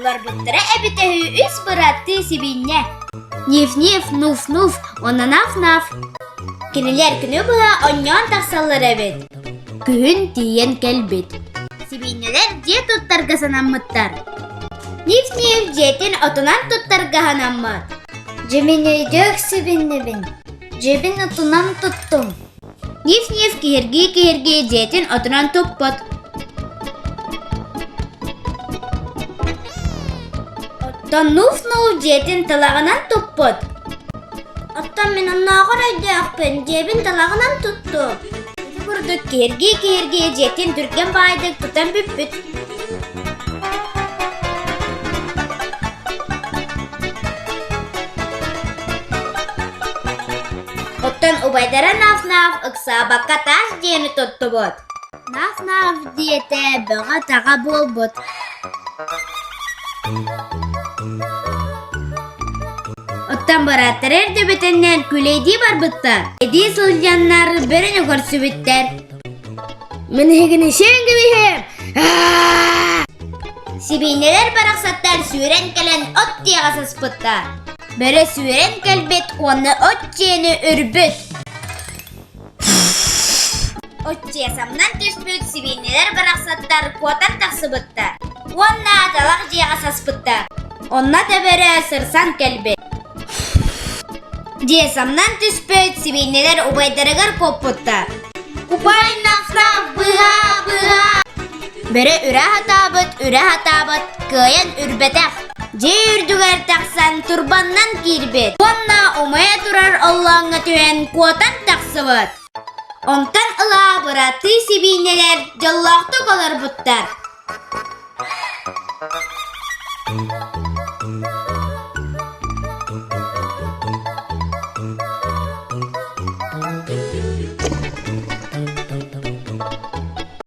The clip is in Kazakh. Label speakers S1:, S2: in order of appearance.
S1: Олар бұттыра әбітәхі үс бұратты сибинне. Ниф-ниф, нуф-нуф, онна наф-наф. Кенелер күні бұла оньон тақсалыр әбет. Күн тиен кәлбет. Сибиннелер же туттарға санаммыттар. Ниф-ниф жетін отынан туттарға ханаммат. Жеміне дөк сибиннебін. Жебін отынан туттум. Ниф-ниф кихерги жетін отынан туппот. Оттан нуф-нуф жетін талағынан туппот. Оттан мен оннағыр өйдөкпін, жебін талағынан тутту. Күрдік кихерги жетін түрген байдық тұтан бүппіт. Оттан убайдара наф-наф ықса баққа таш дені тұтты бот. Наф-наф диете бұға таға бол бот. Оттан бараттар әрді бітіннен күлейді бар бұттар. Эди сылжаннар біріні көрсі біттер. Мен хегіні шеңгі бейхем. Сибейнелер барақсаттар сүйрен кәлен от тияғасыз бұттар. Бәрі сүйрен кәлбет, оны от жені үрбіт. От жиясамнан түспіт, сибейнелер барақсаттар қуатан тақсы бұттар. Онна талақ жияғасас бұттар. Онна тәбәрі сырсан кәлбет. Жиясамнан түспіт, сибейнелер убайдарығар коп бұттар. Купай наф-наф, бұға. Бәрі үрә хатабыт, күйен үрбетәқ. Же үрдігер тақсан турбаннан кирбет. Онна умая турар Allah'ına түйен куатан тақсыбыт. Онтан ыла бұраты сибейнелер жаллақты қалар бұттар.